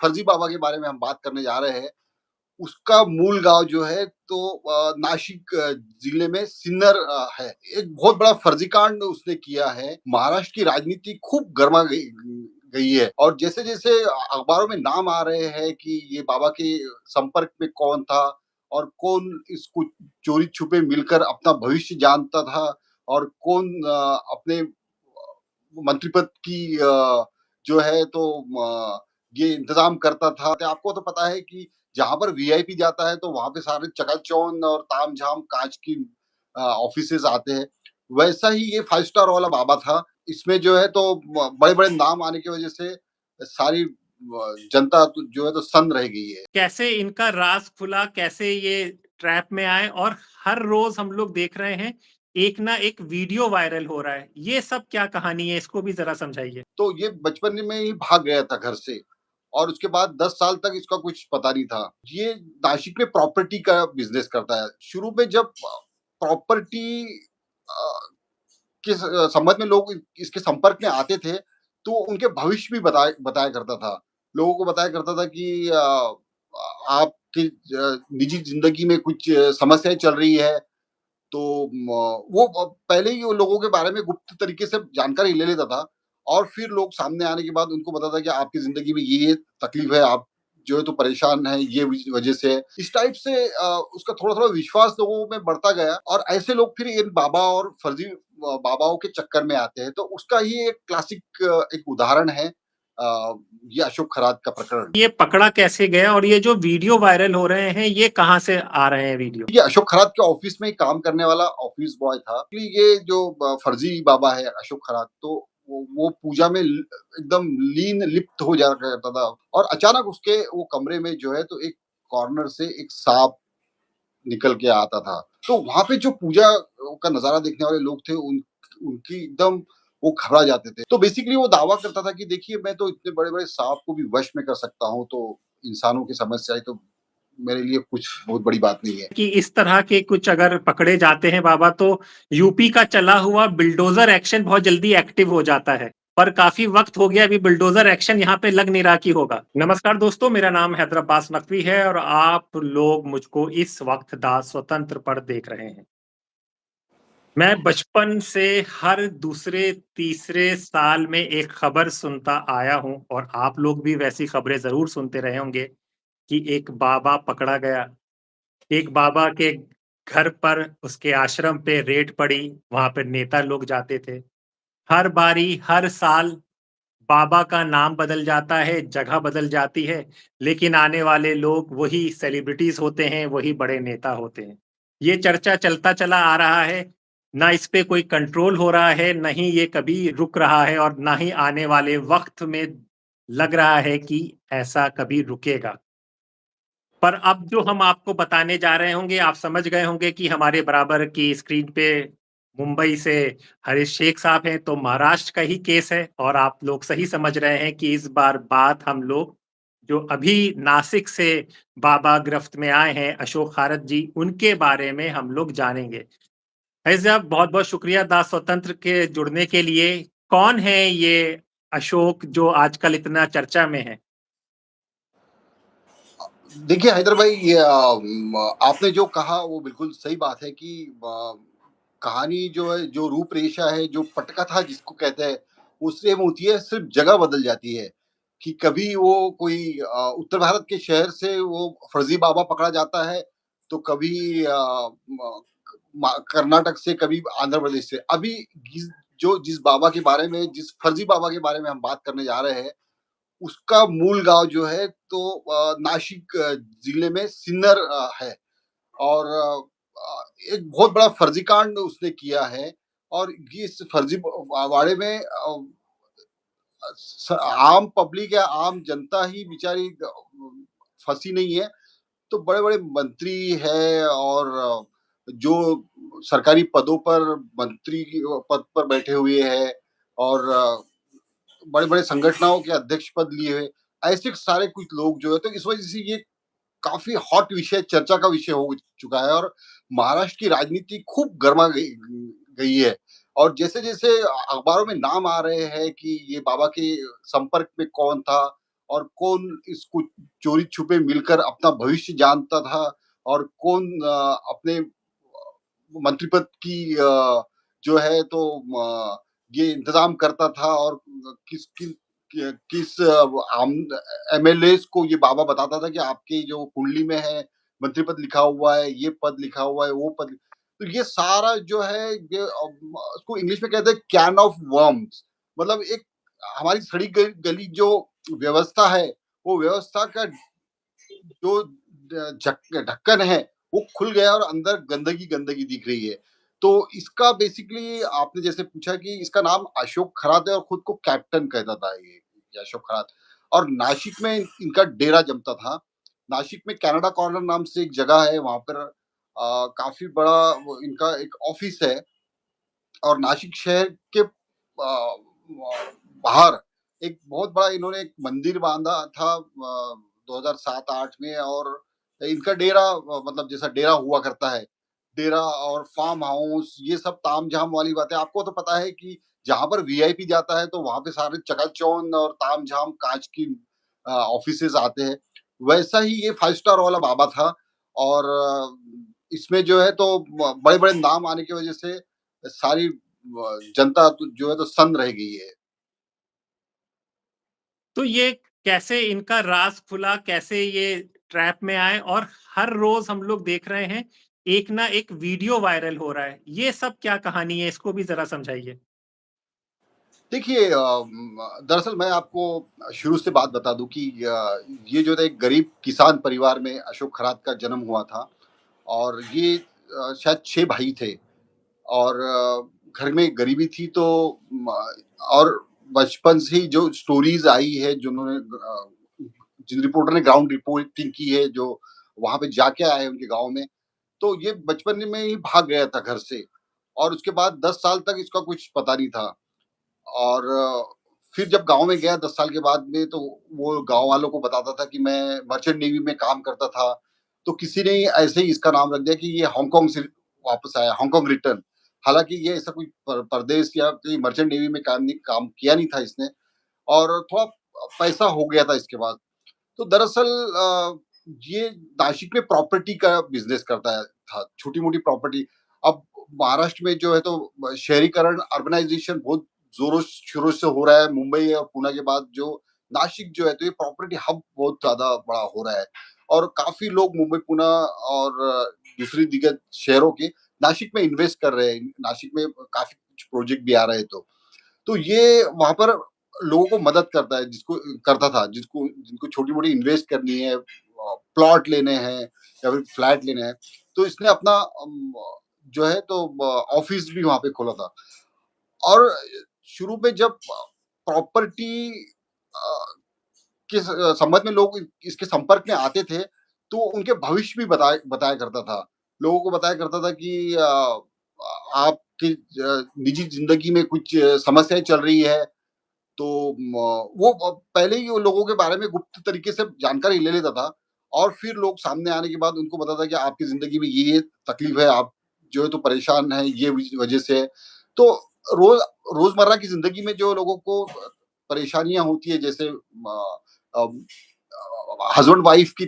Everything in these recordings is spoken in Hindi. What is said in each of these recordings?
फर्जी बाबा के बारे में हम बात करने जा रहे हैं, उसका मूल गाँव जो है तो नासिक जिले में सिन्नर है। एक बहुत बड़ा फर्जी कांड उसने किया है। महाराष्ट्र की राजनीति खूब गरमा गई गई है और जैसे-जैसे अखबारों में नाम आ रहे हैं कि ये बाबा के संपर्क में कौन था और कौन इसको चोरी-छुपे मिलकर अपना भविष्य जानता था और कौन अपने मंत्री पद की जो है तो ये इंतज़ाम करता था। तो आपको तो पता है कि जहाँ पर वीआईपी जाता है तो वहाँ पे सारे चकाचौंध और तामझाम काँच की ऑफ़िसेज़ आते हैं। वैसा ही ये 5 स्टार वाला बाबा था। इसमें जो है तो बड़े-बड़े नाम आने की वज़ह से सारी जनता तो जो है तो सन्न रह गई है। कैसे इनका राज खुला, कैसे ये ट्रैप में आए और हर रोज़ हम लोग देख रहे हैं, एक ना एक वीडियो वायरल हो रहा है। ये सब क्या कहानी है? इसको भी ज़रा समझाइए। तो ये बचपन में ही भाग गया था घर से और उसके बाद 10 साल तक इसका कुछ पता नहीं था। ये नासिक में प्रॉपर्टी का बिज़नेस करता है। शुरू में जब प्रॉपर्टी के संबंध में लोग इसके संपर्क में आते थे, तो उनके भविष्य भी बताया करता था। लोगों को बताया करता था कि आपकी निजी ज़िंदगी में कुछ समस्याएँ चल रही है, तो वो पहले ही वो लोगों के बारे में गुप्त तरीके से जानकारी ले लेता था और फिर लोग सामने आने के बाद उनको बताता कि आपकी ज़िंदगी में ये तकलीफ है, आप जो है तो परेशान हैं, ये वजह से है। इस टाइप से उसका थोड़ा-थोड़ा विश्वास लोगों में बढ़ता गया और ऐसे लोग फिर इन बाबा और फर्जी बाबाओं के चक्कर में आते हैं। तो उसका ही एक क्लासिक एक उदाहरण है ये अशोक खरात का प्रकरण। ये पकड़ा कैसे गया और ये जो वीडियो वायरल हो रहे हैं, ये कहाँ से आ रहे हैं वीडियो? ये अशोक खरात के ऑफिस में ही काम करने वाला ऑफिस बॉय था। कि ये जो फर्जी बाबा है अशोक खरात तो वो पूजा में एकदम लीन लिप्त हो जाया करता था और अचानक उसके वो कमरे में जो है तो एक कॉर्नर से एक सांप निकल के आता था। तो वहाँ पे जो पूजा का नज़ारा देखने वाले लोग थे उनकी एकदम वो घबरा जाते थे। तो बेसिकली वो दावा करता था कि देखिए मैं तो इतने बड़े-बड़े सांप को भी वश में कर सकता हूँ, तो इंसानों की समस्याएँ तो मेरे लिए कुछ बहुत बड़ी बात नहीं है। कि इस तरह के कुछ अगर पकड़े जाते हैं बाबा तो यूपी का चला हुआ बुलडोज़र एक्शन बहुत जल्दी एक्टिव हो जाता है। पर काफ़ी वक़्त हो गया अभी बुलडोज़र एक्शन यहाँ पे लग नहीं रहा कि होगा। नमस्कार दोस्तों, मेरा नाम हैदर अब्बास नकवी है और आप लोग मुझको इस वक़्त द स्वतंत्र पर देख रहे हैं। मैं बचपन से हर दूसरे, तीसरे साल में एक खबर सुनता आया हूँ और आप लोग भी वैसी खबरें ज़रूर सुनते रहे होंगे कि एक बाबा पकड़ा गया। एक बाबा के घर पर, उसके आश्रम पे रेड पड़ी, वहाँ पे नेता लोग जाते थे। हर बारी, हर साल बाबा का नाम बदल जाता है, जगह बदल जाती है, लेकिन आने वाले लोग वही सेलिब्रिटीज़ होते हैं, वही बड़े नेता होते हैं। ये चर्चा चलता चला आ रहा है, ना इस पे कोई कंट्रोल हो रहा है, ना ही ये कभी रुक रहा है और ना ही आने वाले वक़्त में लग रहा है कि ऐसा कभी रुकेगा। पर अब जो हम आपको बताने जा रहे होंगे, आप समझ गए होंगे कि हमारे बराबर की स्क्रीन पे मुंबई से हरीश शेख साहब हैं, तो महाराष्ट्र का ही केस है और आप लोग सही समझ रहे हैं कि इस बार बात हम लोग जो अभी नासिक से बाबा गिरफ्त में आए हैं, अशोक खारत जी, उनके बारे में हम लोग जानेंगे। हरीश साहब, बहुत-बहुत शुक्रिया दास स्वतंत्र के जुड़ने के लिए। कौन है ये अशोक जो आजकल इतना चर्चा में है? देखिए हैदर भाई ये आपने जो कहा वो बिल्कुल सही बात है कि कहानी जो है, जो रूपरेखा है, जो पटकथा जिसको कहते हैं, वो सेम होती है, सिर्फ़ जगह बदल जाती है। कि कभी वो कोई उत्तर भारत के शहर से वो फर्ज़ी बाबा पकड़ा जाता है, तो कभी म कर्नाटक से, कभी आंध्र प्रदेश से। अभी जिस बाबा के बारे में, जिस फर्ज़ी बाबा के बारे में हम बात करने जा रहे हैं, उसका मूल गाँव जो है तो नासिक ज़िले में सिन्नर है और एक बहुत बड़ा फर्जी कांड उसने किया है और ये इस फर्जी वाड़े में आम पब्लिक या आम जनता ही बेचारी फंसी नहीं है, तो बड़े-बड़े मंत्री हैं और जो सरकारी पदों पर मंत्री पद पर बैठे हुए हैं और बड़े-बड़े संगठनों के अध्यक्ष पद लिए हुए, ऐसे सारे कुछ लोग जो है तो इस वजह से ये काफ़ी हॉट विषय चर्चा का विषय हो चुका है और महाराष्ट्र की राजनीति खूब गरमा गई गई है और जैसे-जैसे अखबारों में नाम आ रहे हैं कि ये बाबा के संपर्क में कौन था और कौन इसको चोरी-छुपे मिलकर अपना भविष्य जानता था और कौन अपने मंत्री पद की जो है तो ये इंतज़ाम करता था और किस किन किस आम एमएलएज़ को ये बाबा बताता था कि आपकी जो कुंडली में है, मंत्री पद लिखा हुआ है, ये पद लिखा हुआ है, वो पद तो ये सारा जो है ये उसको इंग्लिश में कहते हैं कैन ऑफ वर्म्स मतलब एक हमारी सड़ी गली जो व्यवस्था है, वो व्यवस्था का जो ढक्कन है वो खुल गया और अंदर गंदगी गंदगी दिख रही है। तो इसका बेसिकली आपने जैसे पूछा कि इसका नाम अशोक खरात है और खुद को कैप्टन कहता था ये अशोक खरात और नासिक में इनका डेरा जमता था। नासिक में कनाडा कॉर्नर नाम से एक जगह है वहां पर काफी बड़ा इनका एक ऑफिस है और नासिक शहर के बाहर एक बहुत बड़ा इन्होंने एक मंदिर बांधा था 2007-8 में और इनका डेरा मतलब जैसा डेरा हुआ करता है डेरा और फार्म हाउस ये सब तामझाम वाली बातें आपको तो पता है कि जहां पर वीआईपी जाता है तो वहां पे सारे चकाचौंध और तामझाम कांच की ऑफिसेज आते हैं वैसा ही ये 5 स्टार वाला बाबा था और इसमें जो है तो बड़े बड़े नाम आने की वजह से सारी जनता तो जो है तो सन्न रह गई है। तो ये कैसे इनका राज खुला, कैसे ये ट्रैप में आए और हर रोज हम लोग देख रहे हैं एक ना एक वीडियो वायरल हो रहा है। ये सब क्या कहानी है? इसको भी ज़रा समझाइए। देखिए दरअसल मैं आपको शुरू से बात बता दूं कि ये जो है एक गरीब किसान परिवार में अशोक खरात का जन्म हुआ था और ये शायद 6 भाई थे और घर में गरीबी थी तो और बचपन से ही जो स्टोरीज आई है जिन्होंने जिन रिपोर्टर ने ग्राउंड रिपोर्टिंग की है जो वहां पे जाके आए हैं उनके गांव में तो ये बचपन में ही भाग गया था घर से और उसके बाद 10 साल तक इसका कुछ पता नहीं था और फिर जब गांव में गया 10 साल के बाद में तो वो गांव वालों को बताता था कि मैं मर्चेंट नेवी में काम करता था तो किसी ने ऐसे ही इसका नाम रख दिया कि ये हांगकांग से वापस आया हांगकांग रिटर्न हालांकि ये ऐसा कोई परदेश या कोई मर्चेंट नेवी में काम किया नहीं था इसने और थोड़ा पैसा हो गया था इसके बाद तो दरअसल ये नासिक में प्रॉपर्टी का बिजनेस करता है था छोटी-मोटी प्रॉपर्टी। अब महाराष्ट्र में जो है तो शहरीकरण अर्बनाइजेशन बहुत ज़ोरों-शोरों से हो रहा है। मुंबई और पुणे के बाद जो नासिक जो है तो ये प्रॉपर्टी हब बहुत ज़्यादा बड़ा हो रहा है और काफ़ी लोग मुंबई, पुणे और दूसरी दिग्गज शहरों के नासिक में इन्वेस्ट कर रहे हैं। नासिक में काफ़ी कुछ प्रोजेक्ट भी आ रहे हैं तो ये वहाँ पर लोगों को मदद करता है जिसको करता था जिसको जिनको छोटी-मोटी इन्वेस्ट करनी है प्लॉट लेने हैं या फिर फ्लैट लेने हैं, तो इसने अपना जो है तो ऑफिस भी वहाँ पे खोला था और शुरू में जब प्रॉपर्टी के संबंध में लोग इसके संपर्क में आते थे, तो उनके भविष्य भी बताया बताया करता था। लोगों को बताया करता था कि आपकी निजी ज़िंदगी में कुछ समस्याएँ चल रही है, तो वो पहले ही वो लोगों के बारे में गुप्त तरीके से जानकारी ले लेता था और फिर लोग सामने आने के बाद उनको बताता कि आपकी ज़िंदगी में ये तकलीफ है, आप जो है तो परेशान हैं, ये वजह से है। तो रोज़ रोज़मर्रा की ज़िंदगी में जो लोगों को परेशानियाँ होती है जैसे हस्बैंड वाइफ की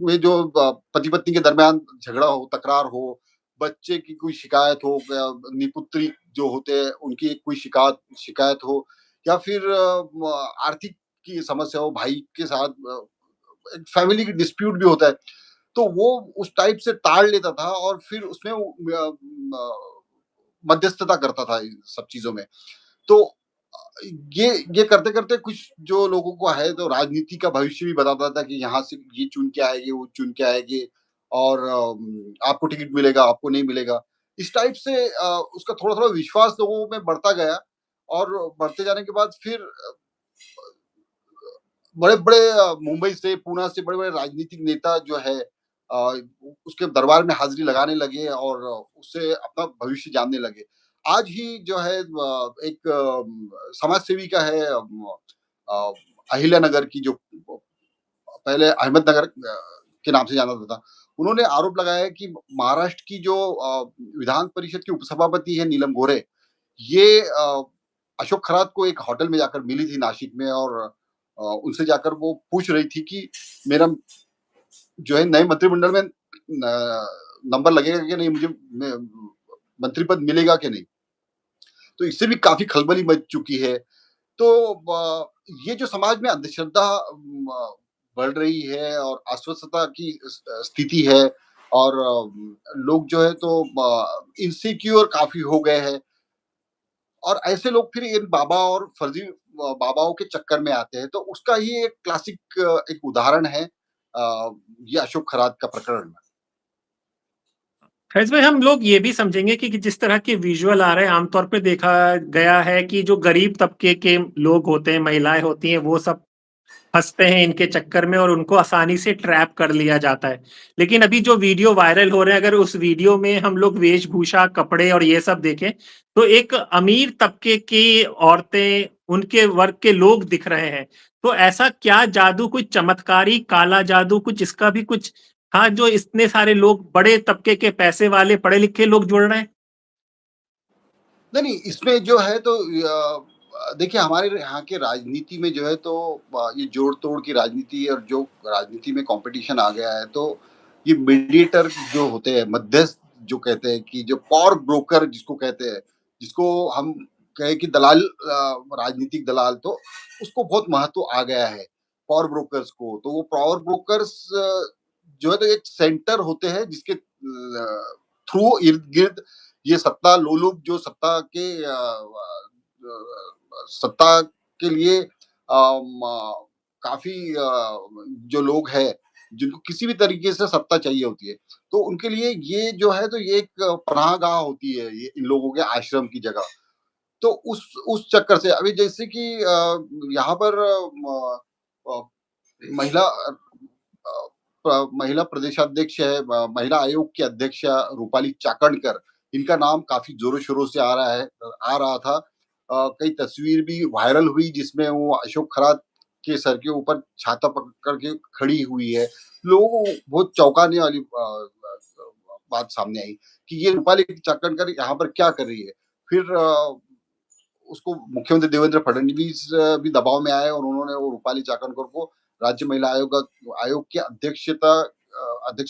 में जो पति-पत्नी के दरमियान झगड़ा हो, तकरार हो, बच्चे की कोई शिकायत हो या निपुत्री जो होते हैं उनकी कोई शिकायत हो या फिर आर्थिक की समस्या हो भाई के साथ एक फैमिली की डिस्प्यूट भी होता है, तो वो उस टाइप से टाल लेता था और फिर उसमें वो मध्यस्थता करता था इन सब चीज़ों में। तो ये ये करते-करते कुछ जो लोगों को है तो राजनीति का भविष्य भी बताता था कि यहाँ से ये चुन के आएँगे, वो चुन के आएँगे और आपको टिकट मिलेगा, आपको नहीं मिलेगा। इस टाइप से उसका थोड़ा-थोड़ा विश्वास लोगों में बढ़ता गया और बढ़ते जाने के बाद फिर बड़े-बड़े मुंबई से, पुणे से बड़े-बड़े राजनीतिक नेता जो है उसके दरबार में हाज़िरी लगाने लगे और उससे अपना भविष्य जानने लगे। आज ही जो है एक समाज सेवी का है अ, अहिल्यानगर की जो पहले अहमदनगर के नाम से जाना जाता था। उन्होंने आरोप लगाया है कि महाराष्ट्र की जो विधान परिषद की उपसभापति है नीलम गोऱ्हे, ये अशोक खरात को एक होटल में जाकर मिली थी नासिक में और उनसे जाकर वो पूछ रही थी कि मेरा जो है नए मंत्रिमंडल में नंबर लगेगा कि नहीं, मुझे मंत्री पद मिलेगा कि नहीं। तो इससे भी काफ़ी खलबली मच चुकी है। तो ये जो समाज में अंधश्रद्धा बढ़ रही है और अस्वस्थता की स्थिति है और लोग जो है तो इनसिक्योर काफ़ी हो गए हैं और ऐसे लोग फिर इन बाबा और फर्जी बाबाओं के चक्कर में आते हैं। तो उसका ही एक क्लासिक एक उदाहरण है ये अशोक खरात का प्रकरण। फैज़ भाई, हम लोग ये भी समझेंगे कि जिस तरह के विजुअल आ रहे हैं, आमतौर पे देखा गया है कि जो गरीब तबके के लोग होते हैं, महिलाएँ होती हैं, वो सब फँसते हैं इनके चक्कर में और उनको आसानी से ट्रैप कर लिया जाता है। लेकिन अभी जो वीडियो वायरल हो रहे हैं, अगर उस वीडियो में हम लोग वेशभूषा, कपड़े और ये सब देखें, तो एक अमीर तबके की औरतें, उनके वर्ग के लोग दिख रहे हैं। तो ऐसा क्या जादू, कुछ चमत्कारी काला जादू, कुछ इसका भी कुछ था जो इतने सारे लोग, बड़े तबके के पैसे वाले, पढ़े-लिखे लोग जुड़ रहे हैं? नहीं, नहीं, इसमें जो है तो देखिए हमारे यहाँ के राजनीति में जो है तो ये जोड़-तोड़ की राजनीति और जो राजनीति में कॉम्पिटिशन आ गया है, तो ये मीडिएटर जो होते हैं, मध्यस्थ जो कहते हैं कि जो पावर ब्रोकर जिसको कहते हैं, जिसको हम कहें कि दलाल राजनीतिक दलाल, तो उसको बहुत महत्व आ गया है, पावर ब्रोकर्स को। तो वो पावर ब्रोकर्स जो है तो एक सेंटर होते हैं जिसके थ्रू इर्द-गिर्द ये सत्ता लोलुप जो सत्ता के सत्ता के लिए काफ़ी जो लोग हैं, जिनको किसी भी तरीके से सत्ता चाहिए होती है, तो उनके लिए ये जो है तो ये एक पनाहगाह होती है, ये इन लोगों के आश्रम की जगह। तो उस चक्कर से अभी जैसे कि यहाँ पर अ, महिला महिला प्रदेशाध्यक्ष है, महिला आयोग की अध्यक्षा रूपाली चाकणकर, इनका नाम काफ़ी ज़ोरों-शोरों से आ रहा था। कई तस्वीर भी वायरल हुई जिसमें वो अशोक खरात के सर के ऊपर छाता पकड़ के खड़ी हुई है। लोगों को बहुत चौंकाने वाली बात सामने आई कि ये रूपाली चाकणकर यहाँ पर क्या कर रही है? फिर उसको मुख्यमंत्री देवेंद्र फडणवीस भी दबाव में आए और उन्होंने वो रूपाली चाकणकर को राज्य महिला आयोग की अध्यक्ष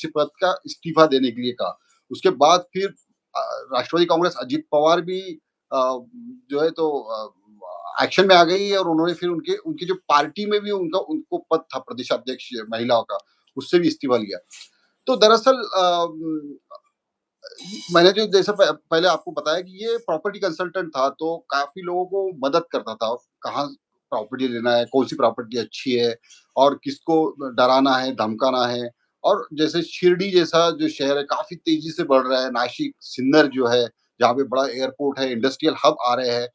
पद का इस्तीफा देने के लिए कहा। उसके बाद फिर राष्ट्रवादी कांग्रेस अजित पवार भी जो है तो एक्शन में आ गई और उन्होंने फिर उनके उनकी जो पार्टी में भी उनका उनको पद था प्रदेशाध्यक्ष महिलाओं का, उससे भी इस्तीफा लिया। तो दरअसल मैंने जो जैसे पहले आपको बताया कि ये प्रॉपर्टी कंसल्टेंट था, तो काफ़ी लोगों को मदद करता था, कहाँ प्रॉपर्टी लेना है, कौन-सी प्रॉपर्टी अच्छी है और किसको डराना है, धमकाना है। और जैसे शिरडी जैसा जो शहर है, काफ़ी तेज़ी से बढ़ रहा है, नासिक, सिन्नर जो है, जहाँ पे बड़ा एयरपोर्ट है, इंडस्ट्रियल हब आ रहे हैं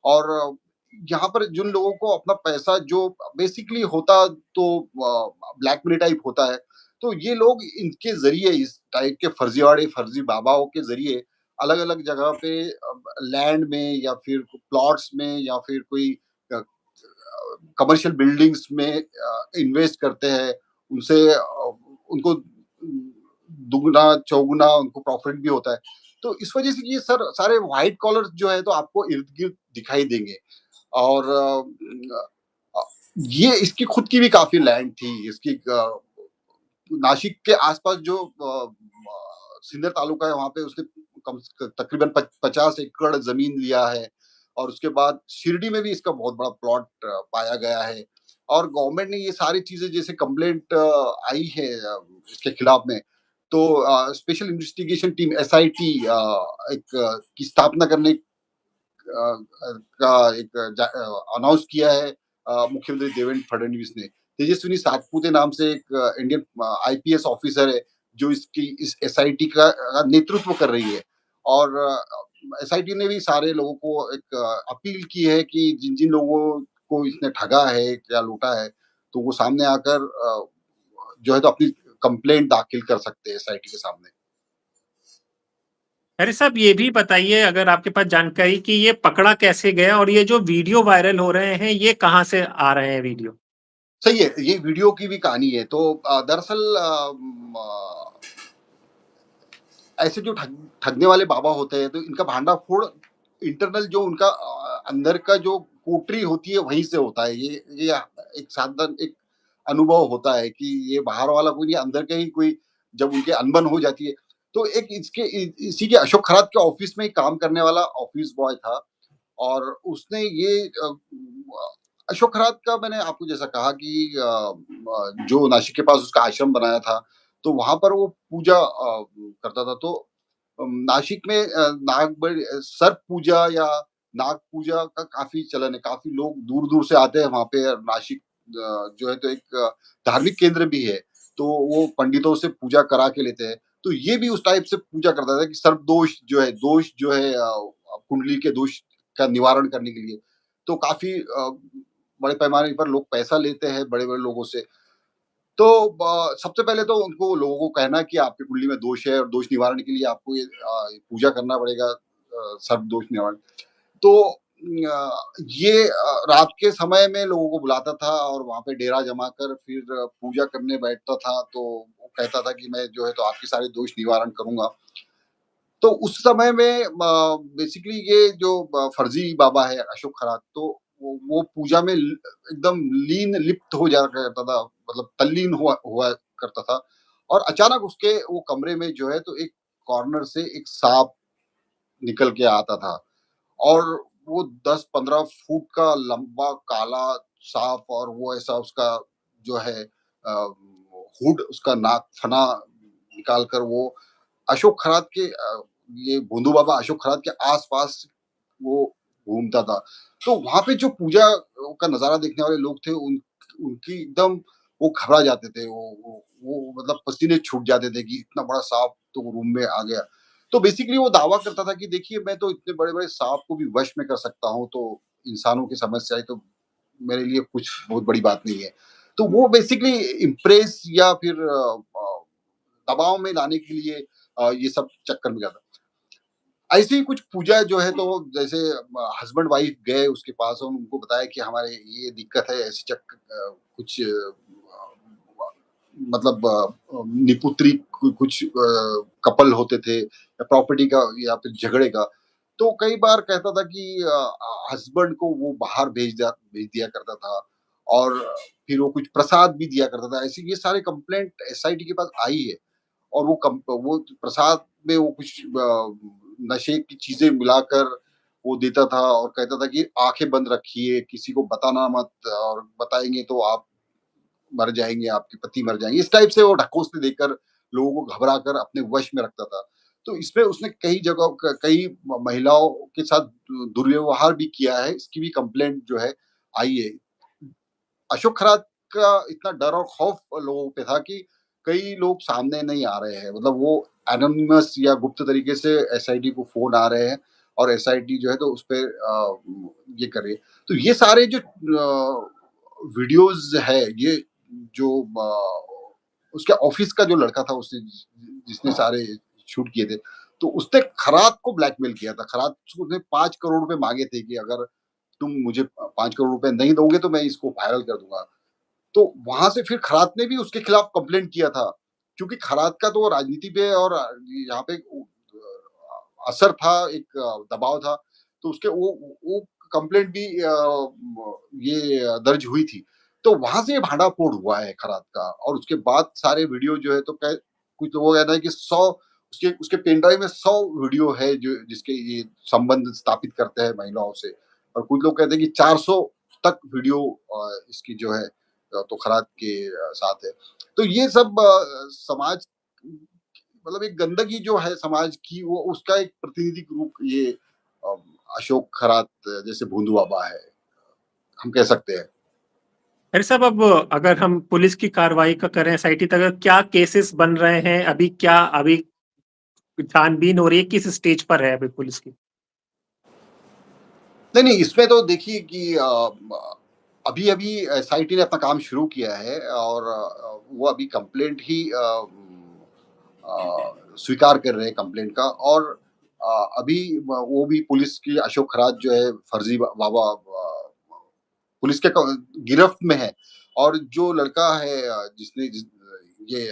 और यहाँ पर जिन लोगों को अपना पैसा जो बेसिकली होता तो ब्लैक मनी टाइप होता है, तो ये लोग इनके ज़रिए इस टाइप के फर्जीवाड़े, फर्जी बाबाओं के ज़रिए अलग-अलग जगह पे लैंड में या फिर प्लॉट्स में या फिर कोई अ, कमर्शियल बिल्डिंग्स में इन्वेस्ट करते हैं। उनसे उनको दुगना, चौगुना उनको प्रॉफ़िट भी होता है। तो इस वज़ह से ये सारे व्हाइट कॉलर्स जो है तो आपको इर्द-गिर्द दिखाई देंगे और अ, ये इसकी खुद की भी काफ़ी लैंड थी। इसकी नासिक के आसपास जो सिन्नर तालुका है वहाँ पे उसने कम तकरीबन 50 एकड़ ज़मीन लिया है और उसके बाद शिरडी में भी इसका बहुत बड़ा प्लॉट पाया गया है और गवर्नमेंट ने ये सारी चीज़ें जैसे कंप्लेंट आई है इसके खिलाफ में, तो स्पेशल इन्वेस्टिगेशन टीम एसआईटी की स्थापना करने का अनाउंस किया है मुख्यमंत्री देवेंद्र फडणवीस ने। तेजस्विनी सातपुते नाम से एक इंडियन आईपीएस ऑफिसर है जो इस एसआईटी का नेतृत्व कर रही है और एसआईटी ने भी सारे लोगों को एक अपील की है कि जिन जिन लोगों को इसने ठगा है या लूटा है तो वो सामने आकर जो है तो अपनी कंप्लेंट दाखिल कर सकते हैं एसआईटी के सामने। अरे साहब, ये भी बताइए अगर आपके पास जानकारी, कि ये पकड़ा कैसे गया और ये जो वीडियो वायरल हो रहे हैं, ये कहाँ से आ रहे हैं वीडियो? सही है, ये वीडियो की भी कहानी है। तो दरअसल ऐसे जो ठगने वाले बाबा होते हैं, तो इनका भांडाफोड़ इंटरनल जो उनका अंदर का जो कोटरी होती है वहीं से होता है। ये एक साधारण एक अनुभव होता है कि ये बाहर वाला कोई नहीं, अंदर का ही कोई जब उनकी अनबन हो जाती है। तो एक इसके इसी के अशोक खरात के ऑफिस में काम करने वाला ऑफिस बॉय था और उसने ये अशोक खरात का मैंने आपको जैसा कहा कि जो नासिक के पास उसका आश्रम बनाया था, तो वहाँ पर वो पूजा करता था। तो नासिक में सर्प पूजा या नाग पूजा का काफ़ी चलन है, काफ़ी लोग दूर-दूर से आते हैं वहाँ पे। नासिक जो है तो एक धार्मिक केंद्र भी है, तो वो पंडितों से पूजा करा के लेते हैं। तो ये भी उस टाइप से पूजा करता था कि सर्प दोष जो है कुंडली के दोष का निवारण करने के लिए। तो काफ़ी बड़े पैमाने पर लोग पैसा लेते हैं बड़े-बड़े लोगों से। तो सबसे पहले तो उनको लोगों को कहना कि आपकी कुंडली में दोष है और दोष निवारण के लिए आपको ये पूजा करना पड़ेगा सर्प दोष निवारण। तो ये रात के समय में लोगों को बुलाता था और वहाँ पे डेरा जमा कर फिर पूजा करने बैठता था। तो वो कहता था कि मैं जो है तो आपके सारे दोष निवारण करूँगा। तो उस समय में बेसिकली ये जो फर्जी बाबा है अशोक खरात, तो वो पूजा में एकदम लिप्त हो जाया करता था, मतलब तल्लीन हुआ हुआ करता था। और अचानक उसके वो कमरे में जो है तो एक कॉर्नर से एक सांप निकल के आता था और वो 10-15 फुट का लंबा काला सांप और वो ऐसा उसका जो है हुड उसका नाक फना निकाल कर वो अशोक खरात के ये भोंदू बाबा अशोक खरात के आस-पास वो घूमता था। तो वहाँ पे जो पूजा का नज़ारा देखने वाले लोग थे उनकी एकदम वो घबरा जाते थे। वो मतलब पसीने छूट जाते थे कि इतना बड़ा साँप तो रूम में आ गया। तो बेसिकली वो दावा करता था कि देखिए मैं तो इतने बड़े-बड़े साँप को भी वश में कर सकता हूँ, तो इंसानों की समस्याएँ तो मेरे लिए कुछ बहुत बड़ी बात नहीं है। तो वो बेसिकली इम्प्रेस या फिर दबाव में लाने के लिए ये सब चक्कर में जाता। ऐसी ही कुछ पूजा जो है तो जैसे हस्बैंड वाइफ गए उसके पास और उनको बताया कि हमारे ये दिक्कत है, ऐसी कुछ मतलब निपुत्री कुछ कपल होते थे या प्रॉपर्टी का या फिर झगड़े का। तो कई बार कहता था कि हस्बैंड को वो बाहर भेज दिया करता था और फिर वो कुछ प्रसाद भी दिया करता था। ऐसी ये सारे कंप्लेंट एसआईटी के पास आई है। और वो प्रसाद में वो कुछ नशे की चीज़ें मिलाकर वो देता था और कहता था कि आँखें बंद रखिए, किसी को बताना मत और बताएँगे तो आप मर जाएँगे, आपके पति मर जाएँगे। इस टाइप से वो ढकोसले देकर लोगों को घबरा कर अपने वश में रखता था। तो इसमें उसने कई जगह कई महिलाओं के साथ दुर्व्यवहार भी किया है, इसकी भी कंप्लेंट जो है आई है। अशोक खरात का इतना डर और खौफ लोगों पे था कि कई लोग सामने नहीं आ रहे हैं। मतलब वो एनोनिमस या गुप्त तरीके से एसआईटी को फ़ोन आ रहे हैं और एसआईटी जो है तो उसपे ये कर रही है। तो ये सारे जो वीडियोज़ है, ये जो उसके ऑफ़िस का जो लड़का था जिसने सारे शूट किए थे, तो उसने खरात को ब्लैकमेल किया था। खरात से उसने 5 करोड़ रुपए माँगे थे कि अगर तुम मुझे 5 करोड़ रुपए नहीं दोगे तो मैं इसको वायरल कर दूँगा। तो वहाँ से फिर खरात ने भी उसके खिलाफ कंप्लेंट किया था, क्योंकि खरात का तो राजनीति पे और यहाँ पे असर था, एक दबाव था, तो उसके वो कंप्लेंट भी ये दर्ज हुई थी। तो वहाँ से ये भांडाफोड़ हुआ है खरात का और उसके बाद सारे वीडियो जो है तो कुछ लोगों का कहना है कि 100 उसके उसके पेन ड्राइव में 100 वीडियो है जो जिसके ये संबंध स्थापित करते हैं महिलाओं से और कुछ लोग कहते हैं कि 400 तक वीडियो इसकी जो है तो खरात के साथ है। तो ये सब समाज मतलब एक गंदगी जो है समाज की वो उसका एक प्रतिनिधिक रूप ये अ, अशोक खरात जैसे भोंदू बाबा है, हम कह सकते हैं। अरे साहब, अब अगर हम पुलिस की कार्रवाई का करें एसआईटी तक, क्या केसेस बन रहे हैं अभी, क्या अभी छानबीन हो रही है, किस स्टेज पर है अभी पुलिस की? नहीं, इसमें तो देखिए कि अभी-अभी एसआईटी ने अपना काम शुरू किया है और वो अभी कंप्लेंट ही स्वीकार कर रहे हैं कंप्लेंट का और अभी वो भी पुलिस की अशोक खरात जो है फर्जी बाबा पुलिस के गिरफ्त में है और जो लड़का है जिसने ये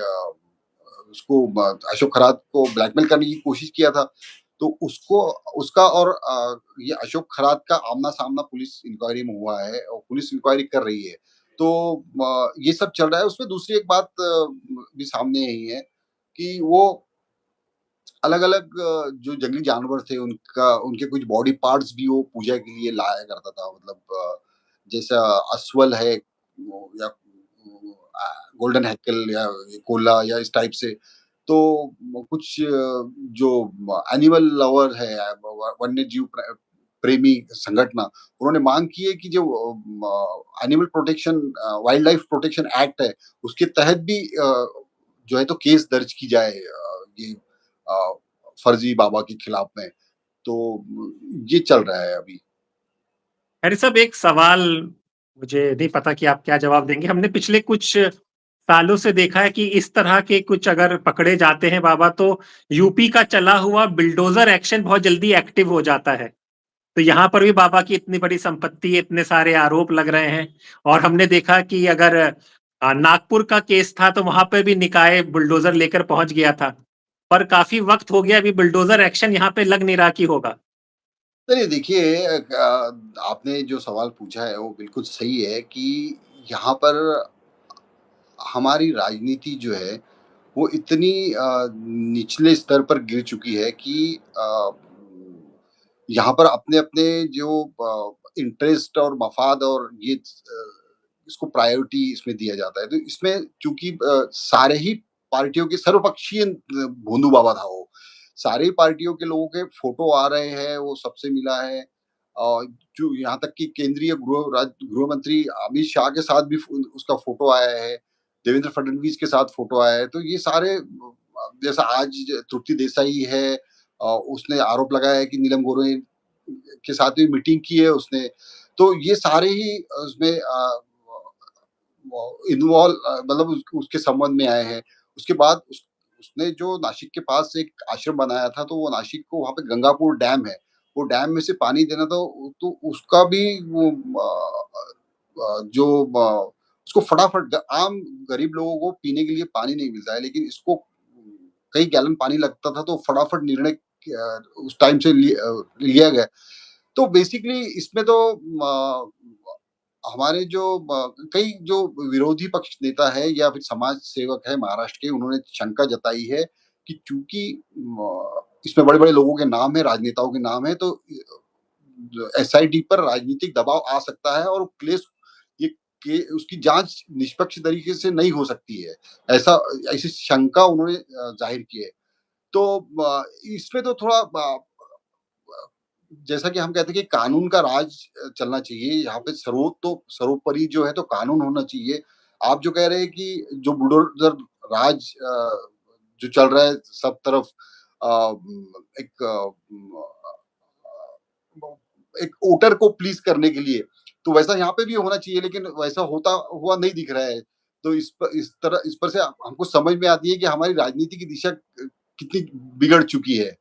उसको अशोक खरात को ब्लैकमेल करने की कोशिश किया था तो उसको उसका और ये अशोक खरात का आमना-सामना पुलिस इंक्वायरी में हुआ है और पुलिस इंक्वायरी कर रही है। तो ये सब चल रहा है, उसमें दूसरी एक बात भी सामने आई है कि वो अलग-अलग जो जंगली जानवर थे उनके कुछ बॉडी पार्ट्स भी वो पूजा के लिए लाया करता था, मतलब जैसा अस्वल है वो या गोल्डन हैकल या कोला या इस टाइप से। तो कुछ जो एनिमल लवर है, वन्य जीव प्रेमी संगठन, उन्होंने मांग की है कि जो animal protection wild life protection act है, उसके तहत भी जो है तो केस दर्ज की जाए ये अ, फर्जी बाबा के खिलाफ में। तो ये चल रहा है अभी। खैर साहब, एक सवाल, मुझे नहीं पता कि आप क्या जवाब देंगे। हमने पिछले कुछ सालों से देखा है कि इस तरह के कुछ अगर पकड़े जाते हैं बाबा, तो यूपी का चला हुआ बुलडोज़र एक्शन बहुत जल्दी एक्टिव हो जाता है। तो यहाँ पर भी बाबा की इतनी बड़ी संपत्ति है, इतने सारे आरोप लग रहे हैं, और हमने देखा कि अगर नागपुर का केस था तो वहाँ पे भी निकाय बुलडोज़र लेकर पहुँच गया था। पर काफ़ी वक़्त हो गया, अभी बुलडोज़र एक्शन यहाँ पे लग नहीं रहा कि होगा। चलिए देखिए, आपने जो सवाल पूछा है वो बिल्कुल सही है कि यहाँ पर हमारी राजनीति जो है वो इतनी निचले स्तर पर गिर चुकी है कि यहाँ पर अपने-अपने जो इंटरेस्ट और मफ़ाद और ये इसको प्रायोरिटी इसमें दिया जाता है। तो इसमें चूँकि सारे ही पार्टियों के सर्वपक्षीय भोंदू बाबा था वो। सारी पार्टियों के लोगों के फ़ोटो आ रहे हैं, वो सबसे मिला है। जो यहाँ तक कि केंद्रीय गृह मंत्री अमित शाह के साथ भी उसका फ़ोटो आया है, देवेंद्र फडणवीस के साथ फ़ोटो आया है। तो ये सारे जैसा आज तृप्ति देसाई है, उसने आरोप लगाया है कि नीलम गोरे के साथ भी मीटिंग की है उसने। तो ये सारे ही उसमें इन्वॉल्व मतलब उसके संबंध में आए हैं। उसके बाद उसने जो नासिक के पास एक आश्रम बनाया था, तो वो नासिक को वहाँ पे गंगापुर डैम है, वो डैम में से पानी देना, तो उसका भी वो जो उसको फटाफट आम गरीब लोगों को पीने के लिए पानी नहीं मिलता है, लेकिन इसको कई गैलन पानी लगता था, तो फटाफट निर्णय उस टाइम से लिया गया। तो बेसिकली इसमें तो हमारे जो कई जो विरोधी पक्ष नेता है या फिर समाज सेवक है महाराष्ट्र के, उन्होंने शंका जताई है कि चूंकि इसमें बड़े बड़े लोगों के नाम है, राजनेताओं के नाम है, तो एसआईटी पर राजनीतिक दबाव आ सकता है और केस ये के उसकी जांच निष्पक्ष तरीके से नहीं हो सकती है। ऐसा ऐसी शंका उन्होंने जाहिर की है। तो इसमें तो थोड़ा जैसा कि हम कहते हैं कि कानून का राज चलना चाहिए, यहाँ पे सर्वोपरि जो है तो कानून होना चाहिए। आप जो कह रहे हैं कि जो बुलडोज़र राज जो चल रहा है सब तरफ, एक एक वोटर को प्लीज़ करने के लिए, तो वैसा यहाँ पे भी होना चाहिए, लेकिन वैसा होता हुआ नहीं दिख रहा है। तो इस पर से हमको समझ में आती है कि हमारी राजनीति की दिशा कितनी बिगड़ चुकी है।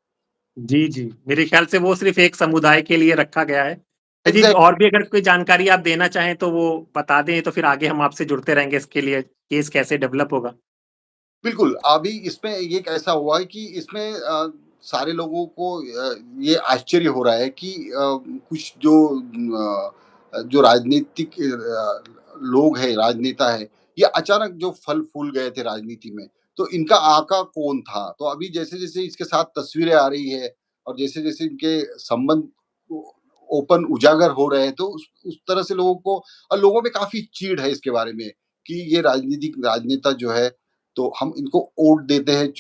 जी, जी। मेरे ख़्याल से वो सिर्फ़ एक समुदाय के लिए रखा गया है। जी, एग्ज़ैक्टली। और भी अगर कोई जानकारी आप देना चाहें तो वो बता दें, तो फिर आगे हम आपसे जुड़ते रहेंगे इसके लिए, केस कैसे डेवलप होगा। बिल्कुल, अभी इसमें ये ऐसा हुआ है कि इसमें सारे लोगों को ये आश्चर्य हो रहा है कि कुछ जो राजनीतिक लोग हैं, राजनेता हैं, ये अचानक जो फल-फूल गए थे राजनीति में, तो इनका आका कौन था? तो अभी जैसे-जैसे इसके साथ तस्वीरें आ रही है और जैसे-जैसे इनके संबंध ओ ओपन उजागर हो रहे हैं, तो उस तरह से लोगों में काफ़ी चिढ़ है इसके बारे में कि ये राजनीतिक राजनेता जो है, तो हम इनको वोट देते हैं,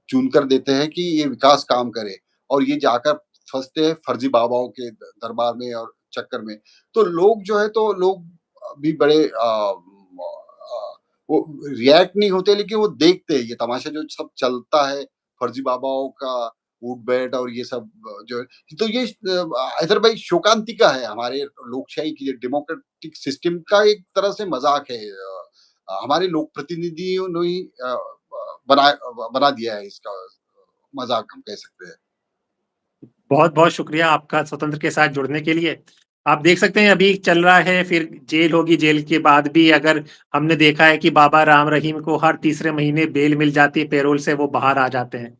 चुनकर देते हैं कि ये विकास काम करे, और ये जाकर फँसते हैं फर्जी बाबाओं के दरबार में और चक्कर में। तो लोग भी बड़े वो रिएक्ट नहीं होते, लेकिन वो देखते हैं ये तमाशा जो सब चलता है, फर्जी बाबाओं का उठ-बैठ और ये सब जो है, तो ये हैदर भाई शोकांतिका है हमारे लोकशाही की, डेमोक्रेटिक सिस्टम का एक तरह से मज़ाक है। हमारे लोक प्रतिनिधियों ने ही बना दिया है इसका मज़ाक, हम कह सकते हैं। बहुत-बहुत शुक्रिया आपका स्वतंत्र के साथ जुड़ने के लिए। आप देख सकते हैं अभी चल रहा है, फिर जेल होगी, जेल के बाद भी अगर हमने देखा है कि बाबा राम रहीम को हर तीसरे महीने बेल मिल जाती है, पैरोल से वो बाहर आ जाते हैं।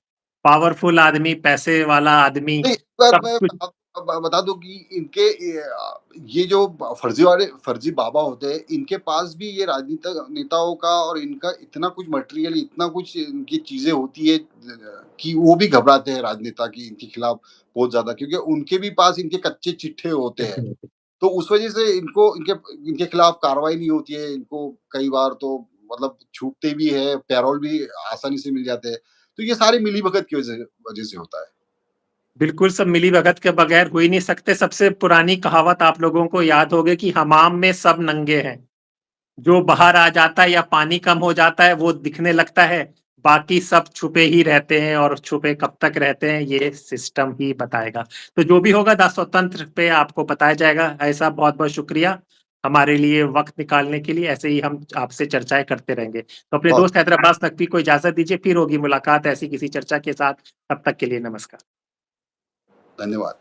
पावरफुल आदमी, पैसे वाला आदमी, नहीं, पर सब मैं कुछ। बता दूं कि इनके ये जो फर्जी बाबा होते हैं, इनके पास भी ये राजनीतिक नेताओं का और इनका इतना कुछ मटेरियल, इतना कुछ इनकी चीजें होती है कि वो भी घबराते हैं राजनेता की इनके खिलाफ बहुत ज्यादा, क्योंकि उनके भी पास इनके कच्चे चिट्ठे होते हैं। तो उस वजह से इनको इनके इनके खिलाफ कार्रवाई नहीं होती है। इनको कई बार तो मतलब छूटते भी है, पैरोल भी आसानी से मिल जाते हैं। तो ये सारे मिलीभगत की वजह वजह से होता है। बिल्कुल, सब मिली-भगत के बगैर हो ही नहीं सकते। सबसे पुरानी कहावत आप लोगों को याद होगी कि हमाम में सब नंगे हैं। जो बाहर आ जाता है या पानी कम हो जाता है, वो दिखने लगता है, बाकी सब छुपे ही रहते हैं और छुपे कब तक रहते हैं, ये सिस्टम ही बताएगा। तो जो भी होगा द स्वतंत्र पे आपको बताया जाएगा। ऐसा बहुत-बहुत शुक्रिया, हमारे लिए वक़्त निकालने के लिए। ऐसे ही हम आपसे चर्चाएँ करते रहेंगे। तो अपने बहुत दोस्त हैदराबाद नकवी को इजाज़त दीजिए, फिर होगी मुलाकात ऐसी किसी चर्चा के साथ। तब तक के लिए नमस्कार। धन्यवाद।